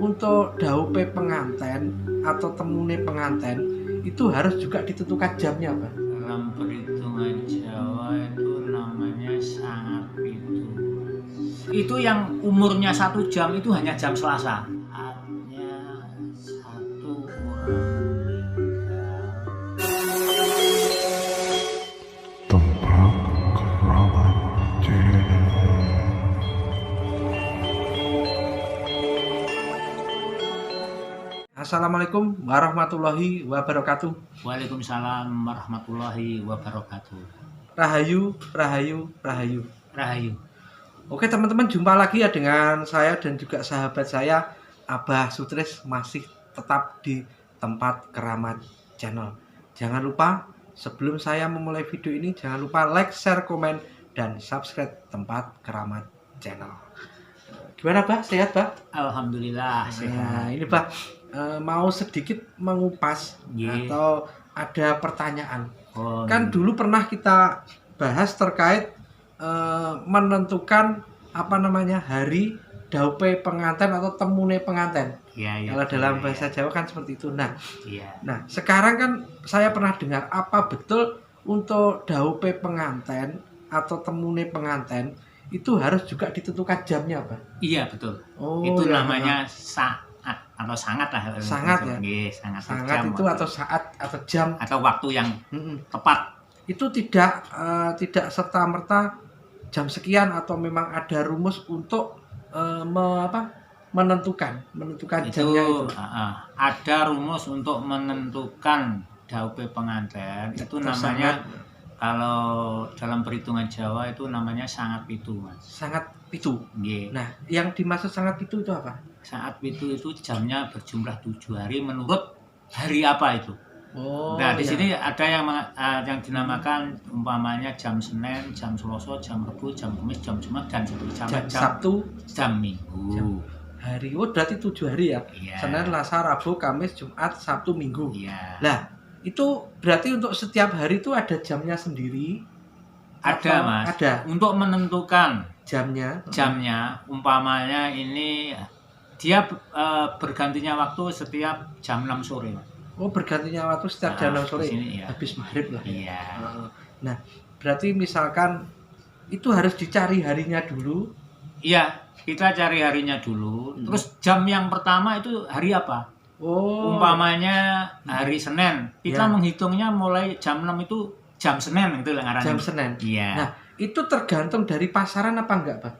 untuk daupe penganten atau temune penganten itu harus juga ditentukan jamnya, Pak? Dalam perhitungan Jawa itu namanya sangat itu. Itu yang umurnya 1 jam itu hanya jam Selasa. Hanya 1 orang meninggal. Tempat keramat channel. Assalamualaikum warahmatullahi wabarakatuh. Waalaikumsalam warahmatullahi wabarakatuh. Rahayu, rahayu, rahayu. Rahayu. Oke teman-teman, jumpa lagi ya dengan saya dan juga sahabat saya Abah Sutris, masih tetap di Tempat Keramat Channel. Jangan lupa sebelum saya memulai video ini, jangan lupa like, share, komen, dan subscribe Tempat Keramat Channel. Gimana Bah? Sehat Bah? Alhamdulillah Nah, sehat. ini Bah, mau sedikit mengupas atau ada pertanyaan. Oh, Kan dulu pernah kita bahas terkait menentukan hari daupe penganten atau temune penganten. iya, Kalau dalam iya, bahasa Jawa kan seperti itu. iya. Nah, sekarang kan saya pernah dengar, apa betul untuk daupe penganten atau temune penganten itu harus juga ditentukan jamnya, Pak? Iya betul. Oh, Itu ya, namanya saat atau sangat lah. Sangat ya? Iya, sangat sangat jam itu waktu. atau saat atau jam. Atau waktu yang Mm-mm. tepat. Itu tidak serta-merta jam sekian atau memang ada rumus untuk menentukan jamnya itu. Ada rumus untuk menentukan daupe penganten. Itu namanya, kalau dalam perhitungan Jawa itu namanya sangat pitu, Mas. Sangat pitu. Nggih. Nah, yang dimaksud sangat pitu itu apa? Sangat pitu itu jamnya berjumlah 7 hari menurut hari apa itu. Oh, Nah, di iya. sini ada yang dinamakan umpamanya jam Senin, jam Selasa, jam Rabu, jam Kamis, jam Jumat, dan jam Sabtu, jam Minggu. hari. Oh, berarti 7 hari ya. Iya. Senin, Selasa, Rabu, Kamis, Jumat, Sabtu, Minggu. Iya. Lah, itu berarti untuk setiap hari itu ada jamnya sendiri? Ada, Atau Mas. Ada Untuk menentukan jamnya. umpamanya ini dia bergantinya waktu setiap jam 6 sore, Mas. Oh, bergantinya waktu setiap jam 6 sore. Di sini, iya. Habis maghrib lah. Iya. Nah, berarti misalkan itu harus dicari harinya dulu. Iya, kita cari harinya dulu. Terus jam yang pertama itu hari apa? Oh, Umpamanya hari Senin, kita Ya. menghitungnya mulai jam 6 itu jam Senin gitu lah ngarannya. jam Senin. Iya. Nah, itu tergantung dari pasaran apa enggak, Pak?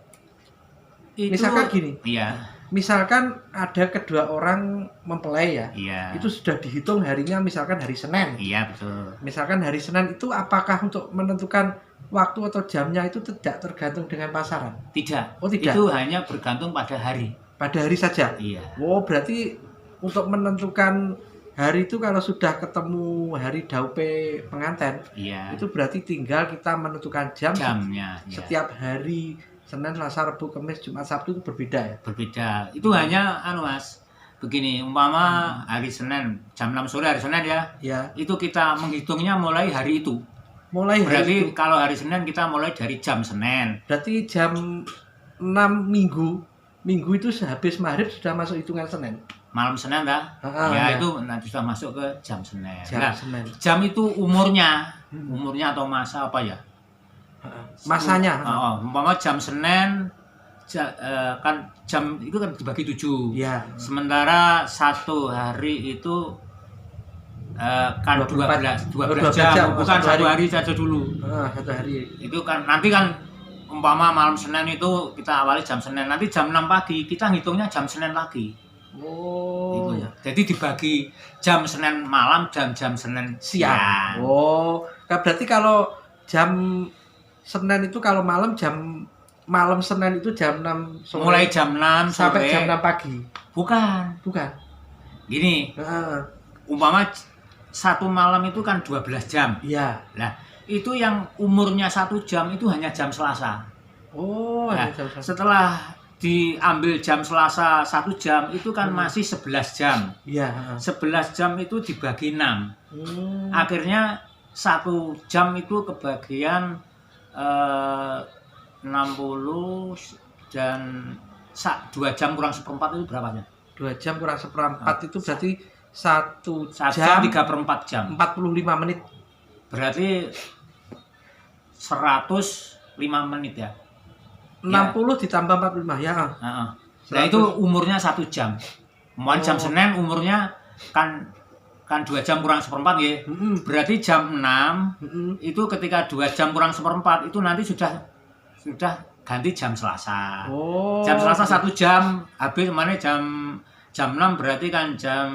Itu, misalkan gini. Iya. Misalkan ada kedua orang mempelai ya. Iya. Itu sudah dihitung harinya misalkan hari Senin. Iya, betul. Misalkan hari Senin itu apakah untuk menentukan waktu atau jamnya itu tidak tergantung dengan pasaran? Tidak. Oh, tidak. Itu hanya bergantung pada hari. Pada hari saja. Iya. Oh, berarti untuk menentukan hari itu kalau sudah ketemu hari daupe penganten, Iya. itu berarti tinggal kita menentukan Jamnya. Iya. setiap hari Senin, Selasa, Rabu, Kamis, Jumat, Sabtu itu berbeda ya? Berbeda. Itu hanya Mas. Begini, umpama hari Senin jam 6 sore hari Senin ya. Ya. Itu kita menghitungnya mulai hari itu. Mulai hari Berarti itu. kalau hari Senin kita mulai dari jam Senin. Berarti jam 6 Minggu itu sehabis maghrib sudah masuk hitungan Senin. Malam Senin dah. Ya. Itu nanti sudah masuk ke jam Senin. Jam Nah, Senin. jam itu umurnya atau masa apa ya? Masanya. Umpama jam Senin kan jam itu kan dibagi 7. Ya. Sementara satu hari itu kan 12 jam. jam, bukan Satu satu hari saja dulu. Satu hari. Itu kan nanti kan umpama malam Senin itu kita awali jam Senin, nanti jam 6 pagi kita hitungnya jam Senin lagi. Oh. Gitu ya. Jadi dibagi jam Senin malam dan jam Senin siang. Oh. Berarti kalau jam Senin itu kalau malam Senin itu jam 6 sore. Mulai jam 6 sampai sore. jam 6 pagi. Bukan. Gini, umpama satu malam itu kan 12 jam. Iya. Nah, itu yang umurnya 1 jam itu hanya jam Selasa. Oh, Nah, ada jam satu. setelah diambil jam Selasa 1 jam itu kan masih 11 jam. Iya. 11 jam itu dibagi 6. Akhirnya 1 jam itu kebagian 60 dan 2 jam kurang seperempat itu berapanya? 2 jam kurang seperempat itu berarti 1 1 jam jam 3/4 jam. 45 menit. Berarti 105 menit ya. 60 ditambah 45 ya. Heeh. Nah itu umurnya 1 jam. Kemarin jam Senin umurnya kan 2 jam kurang seperempat ya. Berarti jam 6 itu ketika 2 jam kurang seperempat itu nanti sudah ganti jam Selasa. Oh. Jam Selasa 1 jam habis kemarin jam 6 berarti kan jam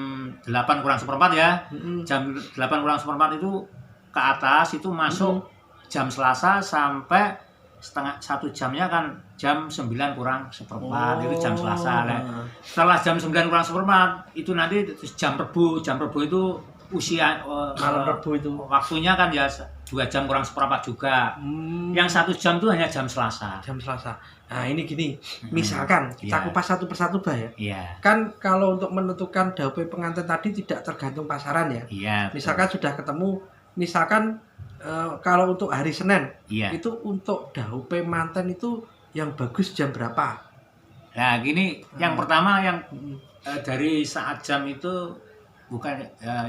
8 kurang seperempat ya. Jam 8 kurang seperempat itu ke atas itu masuk jam Selasa sampai setengah 1 jamnya kan jam 9 kurang seperempat itu jam Selasa. Nah, setelah jam 9 kurang seperempat itu nanti jam Rebu itu usia malam Rebu itu waktunya kan ya 2 jam kurang seperempat juga. Yang 1 jam itu hanya jam Selasa. Jam Selasa. Nah ini gini, misalkan kita kupas satu persatu Bah ya. Iya. Kan kalau untuk menentukan DAUP pengantin tadi tidak tergantung pasaran ya. Iya. Misalkan sudah ketemu, misalkan kalau untuk hari Senin, iya. itu untuk DAUP manten itu yang bagus jam berapa? Nah gini, yang pertama yang dari saat jam itu bukan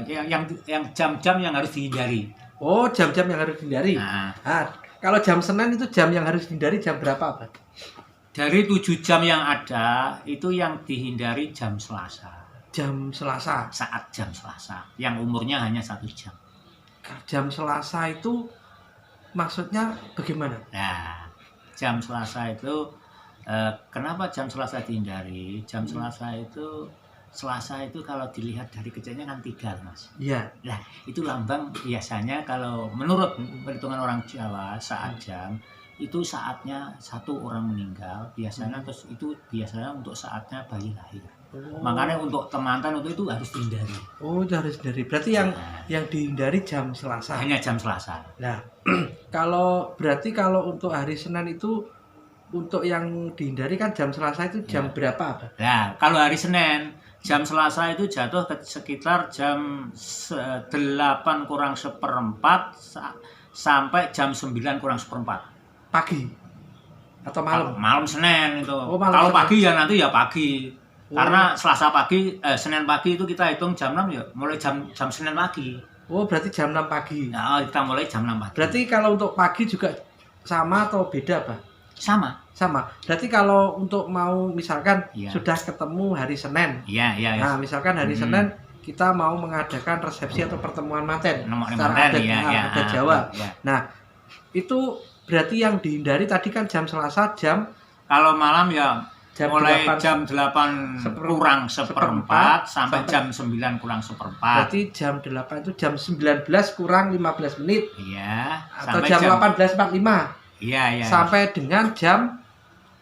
yang jam-jam yang harus dihindari. Oh, jam-jam yang harus dihindari. Nah, kalau jam Senin itu jam yang harus dihindari jam berapa, Pak? Dari 7 jam yang ada itu yang dihindari jam Selasa. Jam Selasa. Saat jam Selasa, yang umurnya hanya 1 jam. Jam Selasa itu maksudnya bagaimana? Nah, jam Selasa itu kenapa jam Selasa dihindari? Jam Selasa itu kalau dilihat dari kecilnya kan 3, Mas. Iya. Nah, itu lambang biasanya kalau menurut perhitungan orang Jawa saat jam itu saatnya 1 orang meninggal biasanya, terus itu biasanya untuk saatnya bayi lahir. Makanya untuk temantan itu harus dihindari. Oh, itu harus dihindari. Berarti yang dihindari jam Selasa. Hanya jam Selasa. Nah, kalau untuk hari Senin itu untuk yang dihindari kan jam Selasa itu jam berapa, Pak? Nah, kalau hari Senin jam Selasa itu jatuh ke sekitar jam 8 kurang seperempat sampai jam 9 kurang seperempat. Pagi atau malam? Malam Senin itu. Oh, malam kalau Senin. pagi ya nanti ya pagi. Karena Selasa pagi, Senin pagi itu kita hitung jam 6 ya, mulai jam Senin pagi. Oh, berarti jam 6 pagi. Nah, kita mulai jam 6 pagi. Berarti kalau untuk pagi juga sama atau beda, Pak? Sama. Berarti kalau untuk mau misalkan Iya. sudah ketemu hari Senin. Iya. Nah, misalkan hari Senin kita mau mengadakan resepsi atau pertemuan manten secara manten, adat Jawa. Iya. Nah, itu berarti yang dihindari tadi kan jam Selasa jam Kalau malam ya mulai 8 jam 8 kurang seperempat sampai jam 9 kurang seperempat. Berarti jam 8 itu jam 19 kurang 15 menit. Iya. Atau jam 18.45. Iya. Sampai dengan jam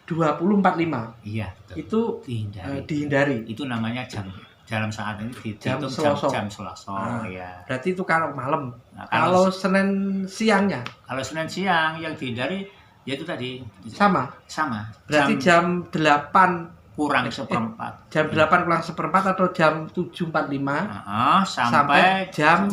20.45. Iya. Itu dihindari. Itu namanya jam dalam saat ini Jam dihitung Selasa. jam Selasa. Iya. Berarti itu kalau malam. Nah, kalau Senin siangnya kalau Senin siang yang dihindari ya itu tadi sama. Berarti jam 8 kurang seperempat. Jam 8 kurang seperempat atau jam 7.45 sampai jam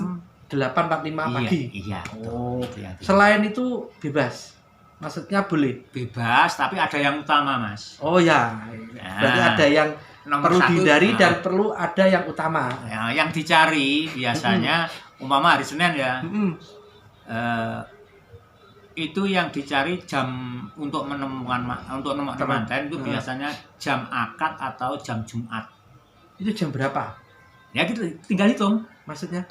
8.45 pagi. Iya. Oh. Selain itu bebas. Maksudnya boleh. Bebas, tapi ada yang utama, Mas. Oh ya. Berarti ada yang perlu dihindari dan perlu ada yang utama. Ya, yang dicari biasanya umpama hari Senin ya. Itu yang dicari jam untuk menemukan manten itu biasanya jam akad atau jam Jumat. Itu jam berapa? Ya gitu, tinggal hitung. Maksudnya?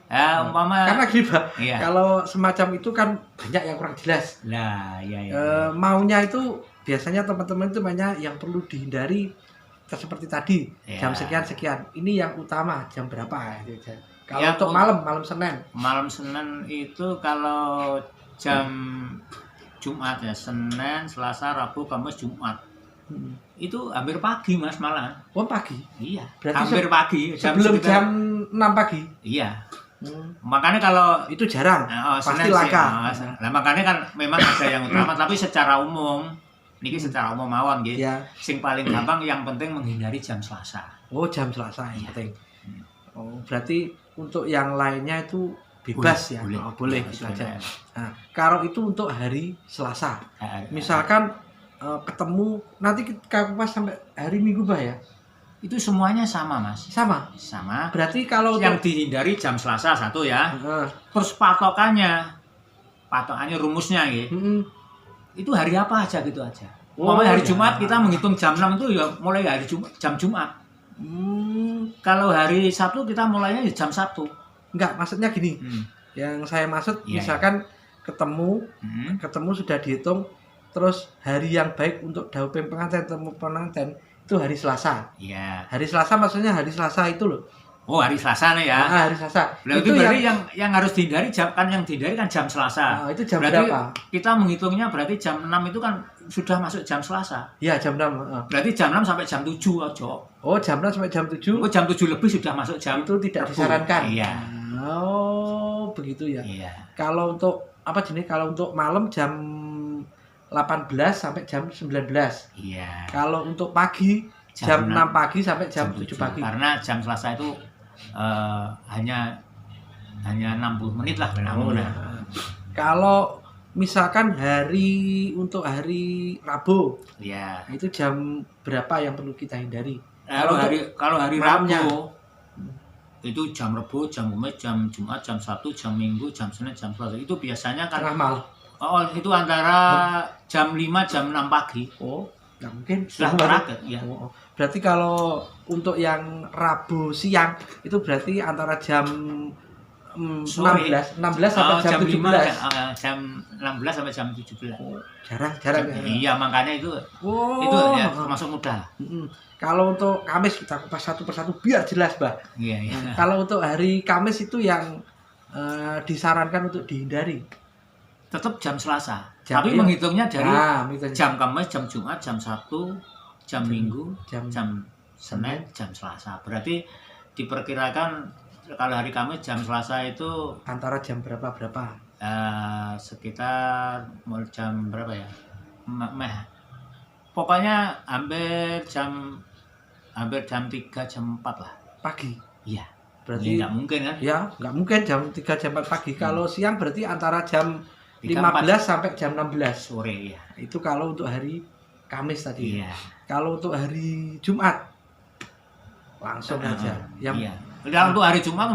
Ya umpama karena gini Pak, iya. Kalau semacam itu kan banyak yang kurang jelas. Nah, iya. Maunya itu biasanya teman-teman itu banyak yang perlu dihindari seperti tadi jam sekian. Ini yang utama jam berapa? Gitu. Kalau ya, untuk malam Senin. Malam Senin itu kalau jam Jumat ya, Senin, Selasa, Rabu, Kamis, Jumat. Itu hampir pagi Mas malah. Oh pagi? Iya. Berarti hampir pagi. Sebelum jam 6 pagi? Iya. Makanya kalau itu jarang, pasti laka. Nah makanya kan memang ada yang utama, tapi secara umum, niki secara umum mawon gitu. Ya. Sing paling gampang yang penting menghindari jam Selasa. Oh jam Selasa yang penting. Oh berarti untuk yang lainnya itu bebas ya, boleh gitu aja. Nah, kalau itu untuk hari Selasa, misalkan ketemu nanti kita kupas sampai hari Minggu Pak ya. Itu semuanya sama, Mas. Sama. Sama. Berarti kalau Yang dihindari jam Selasa 1 ya. Heeh. Terus patokannya rumusnya ya. Itu hari apa aja gitu aja. Umpamanya hari ya. Jumat kita menghitung jam 6 itu ya mulai hari jam Jumat. Kalau hari Sabtu kita mulainya jam Sabtu. Enggak, maksudnya gini. Yang saya maksud Iya, misalkan ketemu sudah dihitung, terus hari yang baik untuk daupin pengantin temu pengantin itu hari Selasa. Iya. Hari Selasa maksudnya hari Selasa itu loh. Oh, hari Selasa nih ya. Hari Selasa. Itu berarti yang harus dihindari yang dihindari kan jam Selasa. Itu jam berarti berapa? Kita menghitungnya berarti jam 6 itu kan sudah masuk jam Selasa. Iya, jam 6. Berarti jam 6 sampai jam 7 aja. Oh, jam 6 sampai jam 7. Oh, jam 7 lebih sudah masuk jam. Itu tidak Rebu. disarankan. Iya. Oh, begitu ya. Iya. Kalau untuk apa jenis? Kalau untuk malam jam 18 sampai jam 19. Iya. Kalau untuk pagi jam 6 pagi sampai jam 7 pagi. Karena jam Selasa itu hanya 60 menit lah benar-benar. Kalau misalkan untuk hari Rabu, Iya. itu jam berapa yang perlu kita hindari? Kalau hari malamnya. Rabu itu jam Rabu, jam Kamis, jam Jumat, jam Sabtu, jam Minggu, jam Senin, jam Selasa. Itu biasanya kan Tengah malam. Oh, itu antara jam 5 jam 6 pagi. Oh, nggak mungkin. Sudah terakhir, ya. Oh. Berarti kalau untuk yang Rabu siang itu berarti antara jam 16 sampai jam 17. Jam 16 sampai jam 17. Oh, jarang ya. Iya, makanya itu ya termasuk mudah. Kalau untuk Kamis kita kupas satu persatu biar jelas, Mbak. Iya. Kalau untuk hari Kamis itu yang disarankan untuk dihindari. Tetap jam Selasa. Jam Tapi iya. menghitungnya dari mitanya. jam Kamis, jam Jumat, jam Sabtu, jam Minggu, jam Senin, jam Selasa. Berarti diperkirakan kalau hari Kamis jam Selasa itu antara jam berapa? sekitar jam berapa ya? Pokoknya hampir jam 3 jam 4 lah. Pagi. Iya. Berarti nggak mungkin kan? Ya, nggak mungkin jam 3 jam 4 pagi. Kalau siang berarti antara jam 3, 15 sampai jam 16 sore ya. Itu kalau untuk hari Kamis tadi. Iya. Kalau untuk hari Jumat langsung aja. Iya. Dan untuk hari Jumat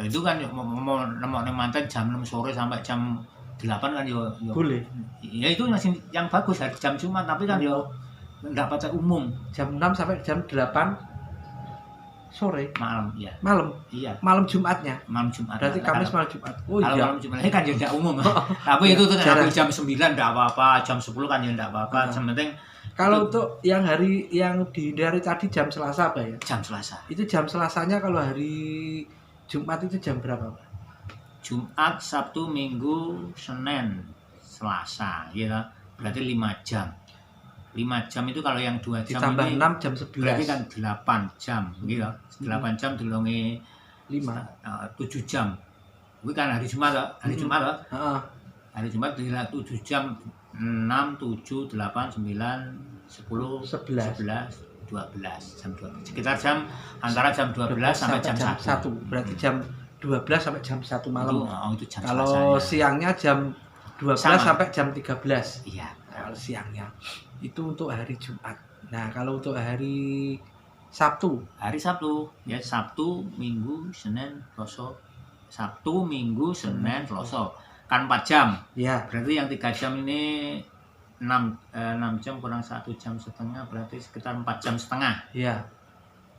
itu kan mau nemuin mantan jam 6 sore sampai jam 8 kan yo. Boleh. Ya itu masih yang bagus hari jam Jumat, tapi kan yo enggak pada umum. Jam 6 sampai jam 8 sore. Malam, iya. Malam. Iya. Malam Jumatnya. Malam Jumat. Berarti Kamis malam Jumat. Oh kalau iya. malam Jumat kan ya enggak umum. Tapi itu tuh jarang. jam 9 enggak apa-apa, jam 10 kan ya enggak apa-apa. Yang penting kalau untuk yang hari yang dihindari tadi jam Selasa apa ya? jam Selasa. Itu jam Selasanya kalau hari Jumat itu jam berapa, Pak? Jumat, Sabtu, Minggu, Senin, Selasa, ya. Berarti 5 jam. 5 jam itu kalau yang 2 jam ditambah ini 6 jam 11. berarti kan 8 jam gitu. 8 jam dilongi 5. 7 jam. Itu kan hari Jumat loh, Jumat loh. Heeh. Hari Jumat dilihat 7 jam, 6, 7, 8, 9, 10, 11, 12 jam 12. Sekitar jam antara jam 12 sampai jam 1. Berarti jam 12 sampai jam 1 malam. Itu jam kalau Selasanya. siangnya jam 12 sampai jam 13. Iya. Kalau siangnya. Itu untuk hari Jumat. Nah, kalau untuk hari Sabtu. Hari Sabtu, ya Sabtu, Minggu, Senin, Selasa. Sabtu, Minggu, Senin, Selasa. Kan 4 jam. Ya. Berarti yang 3 jam ini 6 jam kurang 1 jam setengah berarti sekitar 4 jam setengah. Iya.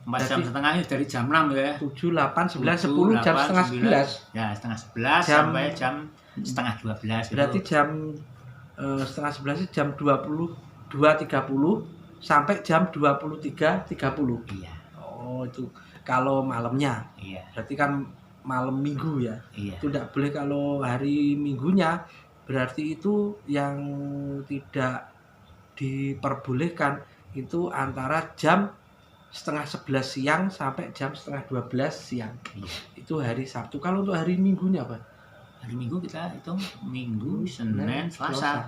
4 jam setengah ini dari jam 6 ya. 7, 8, 9, 10 jam setengah 11. Ya, setengah 11 sampai jam setengah 12. Berarti jam setengah 11 itu jam 22.30 sampai jam 23.30. Iya. Oh, itu kalau malamnya. Iya. Berarti kan malam Minggu ya. Iya. Itu tidak boleh kalau hari Minggunya. Berarti itu yang tidak diperbolehkan itu antara jam setengah 11 siang sampai jam setengah 12 siang. Iya. Itu hari Sabtu. Kalau untuk hari Minggunya apa? Hari Minggu kita hitung Minggu, Senin, Selasa.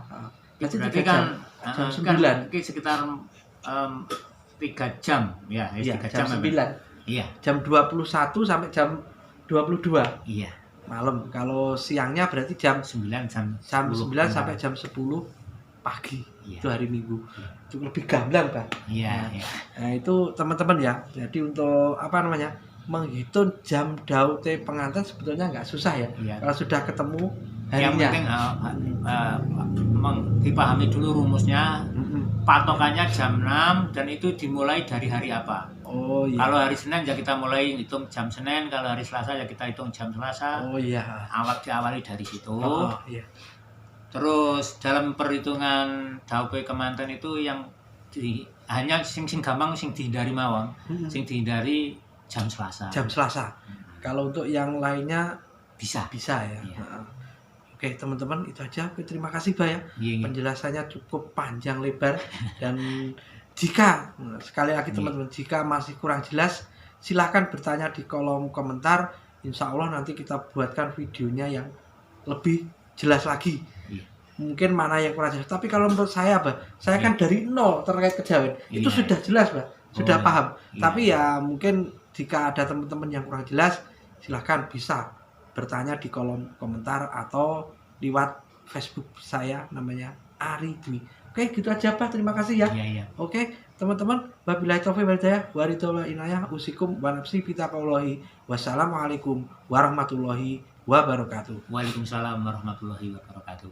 Berarti Berarti 3 kan jam 9. kan sekitar 3 jam ya, Iya, 3 jam jam 9. Iya. Jam 21 sampai jam 22 Iya. malam. Kalau siangnya berarti jam 9 jam 9 10 sampai jam 10 pagi. Iya. Itu hari Minggu. Iya. untuk lebih gamblang, Bang. Iya, iya. Nah, itu teman-teman ya. Jadi untuk apa namanya? Menghitung jam daute pengantin sebetulnya nggak susah ya. Iya. Kalau sudah ketemu Yang harinya. penting dipahami dulu rumusnya. Mm-mm. Patokannya jam 6 dan itu dimulai dari hari apa. Oh iya. Kalau hari Senin ya kita mulai hitung jam Senin, kalau hari Selasa ya kita hitung jam Selasa. Oh iya. Diawali dari situ. Oh iya. Terus dalam perhitungan daupe kemanten itu yang hanya sing gampang sing dihindari mawon, Mm-mm. sing dihindari jam Selasa. Jam Selasa. Kalau untuk yang lainnya Bisa. ya. Iya. Heeh. Oke teman-teman itu aja. Oke, terima kasih Pak ya. Iya, iya. Penjelasannya cukup panjang lebar dan jika sekali lagi Iya. teman-teman jika masih kurang jelas silahkan bertanya di kolom komentar. Insya Allah nanti kita buatkan videonya yang lebih jelas lagi. Iya. Mungkin mana yang kurang jelas. Tapi kalau menurut saya Pak, saya kan dari nol terkait kejawen itu Iya. sudah jelas Pak, sudah Oh, paham. iya. Tapi ya mungkin jika ada teman-teman yang kurang jelas silahkan bisa bertanya di kolom komentar atau lewat Facebook saya namanya Ari Dwi. Oke gitu aja Pak, terima kasih ya. Iya, iya. Oke teman-teman, wabillahi taufiq wal hidayah, waridullah inayah, usikum wa nafsi bitaqwallahi. Wassalamualaikum warahmatullahi wabarakatuh. Waalaikumsalam warahmatullahi wabarakatuh.